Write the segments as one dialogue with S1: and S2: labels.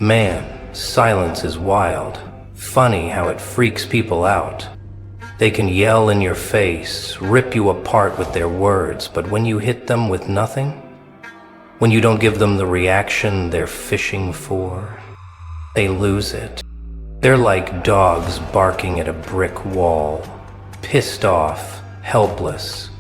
S1: Man, silence is wild. Funny how it freaks people out. They can yell in your face, rip you apart with their words, but when you hit them with nothing, when you don't give them the reaction they're fishing for, they lose it. They're like dogs barking at a brick wall, pissed off, helpless.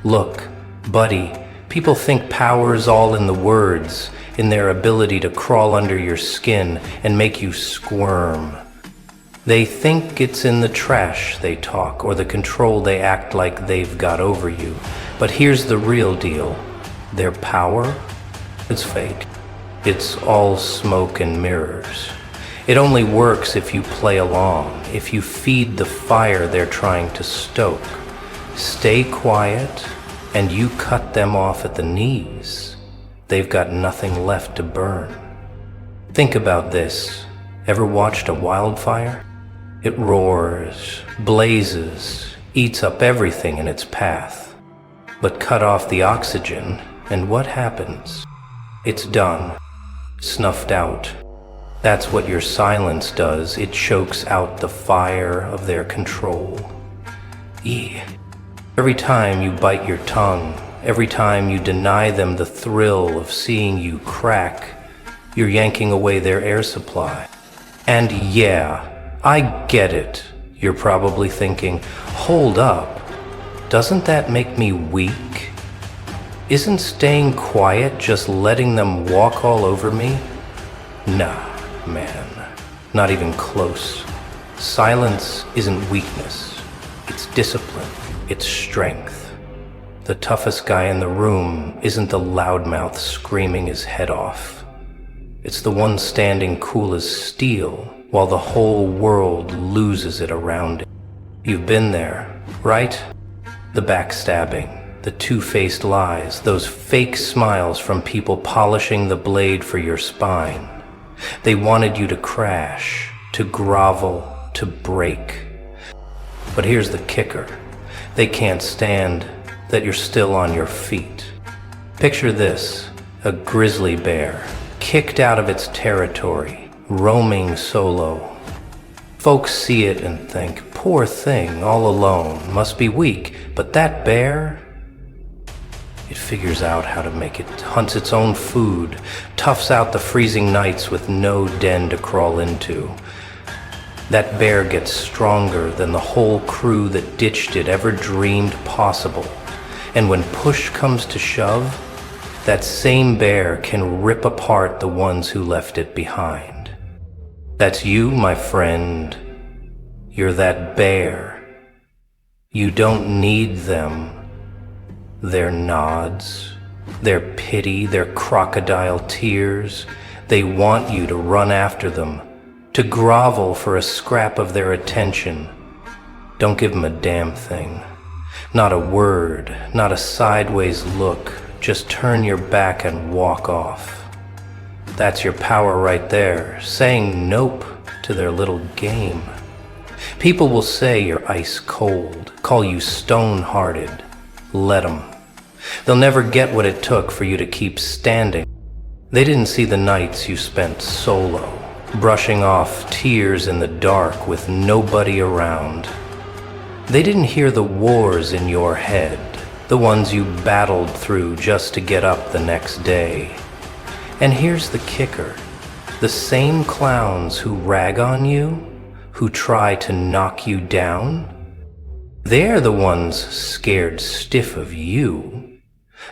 S1: Look, buddy, people think power's all in the words, in their ability to crawl under your skin and make you squirm. They think it's in the trash they talk or the control they act like they've got over you. But here's the real deal. Their power, it's fake. It's all smoke and mirrors. It only works if you play along, if you feed the fire they're trying to stoke. Stay quiet, and you cut them off at the knees. They've got nothing left to burn. Think about this. Ever watched a wildfire? It roars, blazes, eats up everything in its path. But cut off the oxygen, and what happens? It's done, snuffed out. That's what your silence does. It chokes out the fire of their control. Every time you bite your tongue, every time you deny them the thrill of seeing you crack, you're yanking away their air supply. And yeah, I get it. You're probably thinking, hold up, doesn't that make me weak? Isn't staying quiet just letting them walk all over me? Nah, man, not even close. Silence isn't weakness. It's discipline. It's strength. The toughest guy in the room isn't the loudmouth screaming his head off. It's the one standing cool as steel while the whole world loses it around it. You've been there, right? The backstabbing, the two-faced lies, those fake smiles from people polishing the blade for your spine. They wanted you to crash, to grovel, to break. But here's the kicker. They can't stand that you're still on your feet. Picture this, a grizzly bear, kicked out of its territory, roaming solo. Folks see it and think, poor thing, all alone, must be weak. But that bear, it figures out how to make it, hunts its own food, toughs out the freezing nights with no den to crawl into. That bear gets stronger than the whole crew that ditched it ever dreamed possible. And when push comes to shove, that same bear can rip apart the ones who left it behind. That's you, my friend. You're that bear. You don't need them. Their nods, their pity, their crocodile tears. They want you to run after them, to grovel for a scrap of their attention. Don't give them a damn thing. Not a word, not a sideways look. Just turn your back and walk off. That's your power right there, saying nope to their little game. People will say you're ice cold, call you stone-hearted. Let them. They'll never get what it took for you to keep standing. They didn't see the nights you spent solo, brushing off tears in the dark with nobody around. They didn't hear the wars in your head, the ones you battled through just to get up the next day. And here's the kicker. The same clowns who rag on you, who try to knock you down, they're the ones scared stiff of you.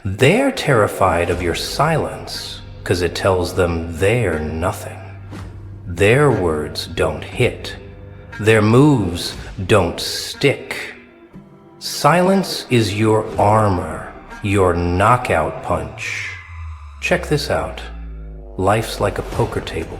S1: They're terrified of your silence, 'cause it tells them they're nothing. Their words don't hit. Their moves don't stick. Silence is your armor, your knockout punch. Check this out. Life's like a poker table.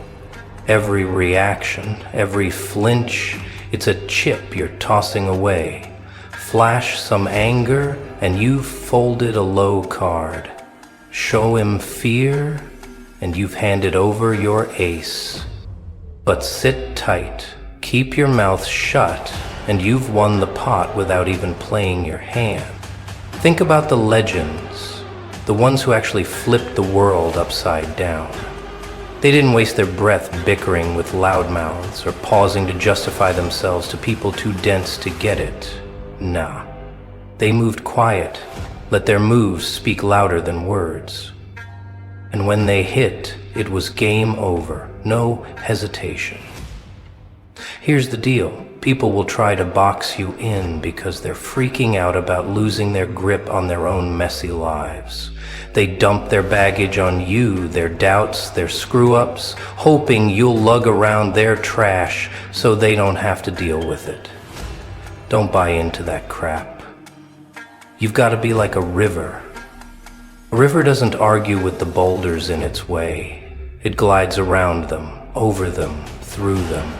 S1: Every reaction, every flinch, it's a chip you're tossing away. Flash some anger, and you've folded a low card. Show him fear, and you've handed over your ace. But sit tight, keep your mouth shut, and you've won the pot without even playing your hand. Think about the legends, the ones who actually flipped the world upside down. They didn't waste their breath bickering with loudmouths or pausing to justify themselves to people too dense to get it. Nah. They moved quiet, let their moves speak louder than words. And when they hit, it was game over, no hesitation. Here's the deal. People will try to box you in because they're freaking out about losing their grip on their own messy lives. They dump their baggage on you, their doubts, their screw-ups, hoping you'll lug around their trash so they don't have to deal with it. Don't buy into that crap. You've got to be like a river. A river doesn't argue with the boulders in its way. It glides around them, over them, through them.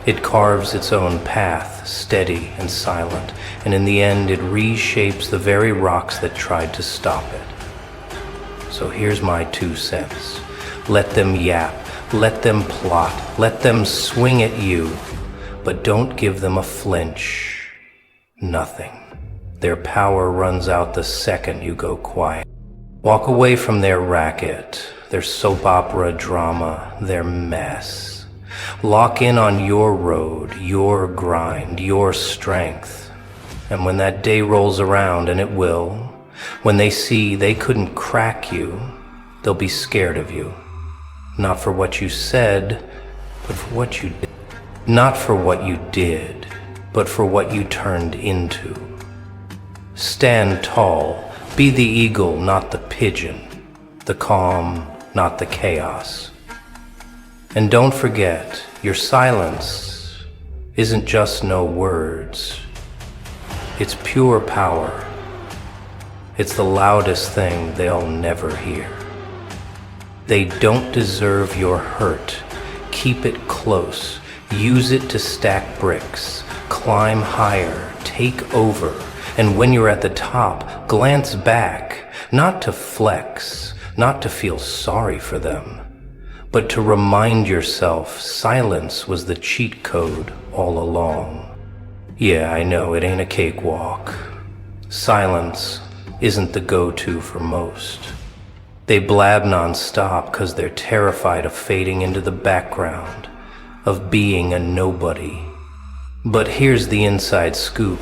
S1: It carves its own path, steady and silent, and in the end it reshapes the very rocks that tried to stop it. So here's my 2 cents. Let them yap, let them plot, let them swing at you, but don't give them a flinch. Nothing. Their power runs out the second you go quiet. Walk away from their racket, their soap opera drama, their mess. Lock in on your road, your grind, your strength. And when that day rolls around, and it will, when they see they couldn't crack you, they'll be scared of you. Not for what you said, but for what you did. Not for what you did, but for what you turned into. Stand tall. Be the eagle, not the pigeon. The calm, not the chaos. And don't forget, your silence isn't just no words. It's pure power. It's the loudest thing they'll never hear. They don't deserve your hurt. Keep it close. Use it to stack bricks. Climb higher. Take over. And when you're at the top, glance back, not to flex, not to feel sorry for them, but to remind yourself silence was the cheat code all along. Yeah, I know it ain't a cakewalk. Silence isn't the go-to for most. They blab non-stop because they're terrified of fading into the background, of being a nobody. But here's the inside scoop.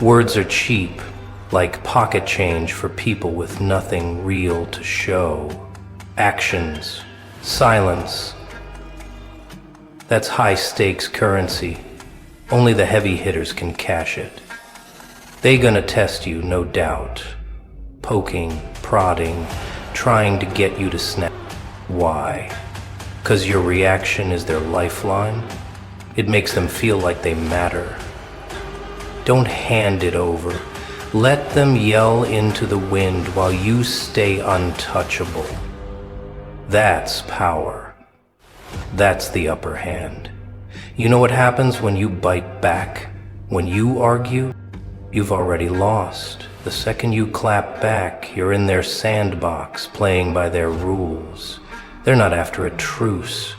S1: Words are cheap, like pocket change for people with nothing real to show. Actions, silence, that's high-stakes currency. Only the heavy hitters can cash it. They gonna test you, no doubt. Poking, prodding, trying to get you to snap. Why? 'Cause your reaction is their lifeline? It makes them feel like they matter. Don't hand it over. Let them yell into the wind while you stay untouchable. That's power. That's the upper hand. You know what happens when you bite back? When you argue, you've already lost. The second you clap back, you're in their sandbox, playing by their rules. They're not after a truce.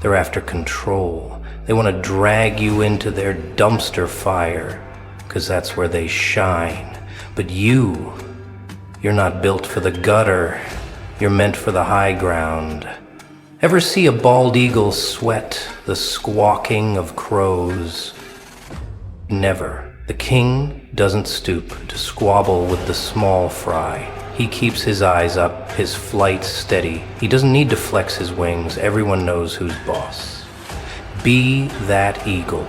S1: They're after control. They want to drag you into their dumpster fire, 'cause that's where they shine. But you're not built for the gutter. You're meant for the high ground. Ever see a bald eagle sweat the squawking of crows? Never. The king doesn't stoop to squabble with the small fry. He keeps his eyes up, his flight steady. He doesn't need to flex his wings. Everyone knows who's boss. Be that eagle.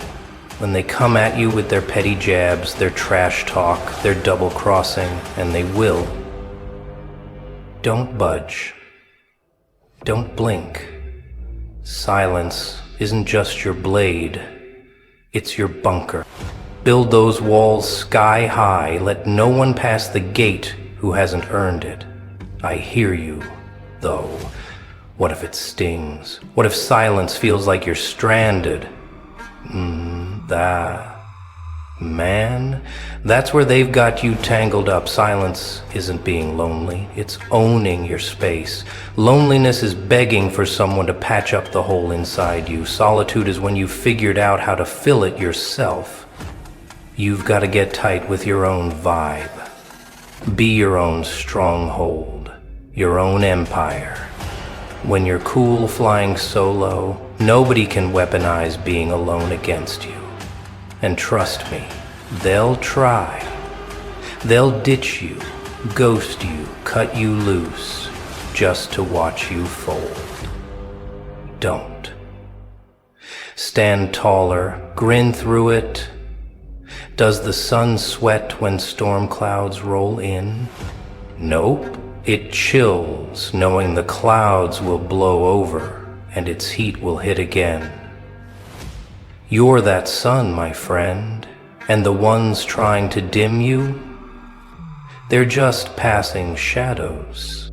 S1: When they come at you with their petty jabs, their trash talk, their double-crossing, and they will, don't budge. Don't blink. Silence isn't just your blade, it's your bunker. Build those walls sky high. Let no one pass the gate who hasn't earned it. I hear you, though. What if it stings? What if silence feels like you're stranded? Man, that's where they've got you tangled up. Silence isn't being lonely, it's owning your space. Loneliness is begging for someone to patch up the hole inside you. Solitude is when you've figured out how to fill it yourself. You've got to get tight with your own vibe. Be your own stronghold, your own empire. When you're cool flying solo, nobody can weaponize being alone against you. And trust me, they'll try. They'll ditch you, ghost you, cut you loose, just to watch you fold. Don't. Stand taller, grin through it. Does the sun sweat when storm clouds roll in? Nope. It chills knowing the clouds will blow over and its heat will hit again. You're that sun, my friend, and the ones trying to dim you, they're just passing shadows.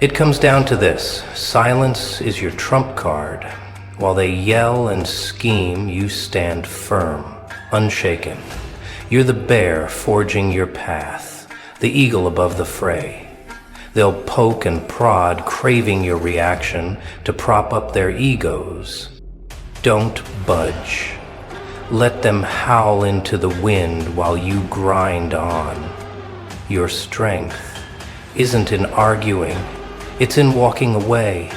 S1: It comes down to this: silence is your trump card. While they yell and scheme, you stand firm, unshaken. You're the bear forging your path, the eagle above the fray. They'll poke and prod, craving your reaction to prop up their egos. Don't budge. Let them howl into the wind while you grind on. Your strength isn't in arguing, it's in walking away,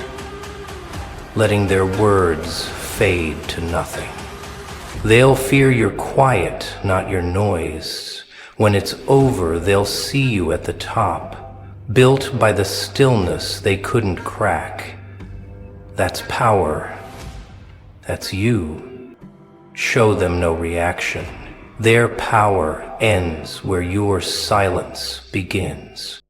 S1: letting their words fade to nothing. They'll fear your quiet, not your noise. When it's over, they'll see you at the top, built by the stillness they couldn't crack. That's power. That's you. Show them no reaction. Their power ends where your silence begins.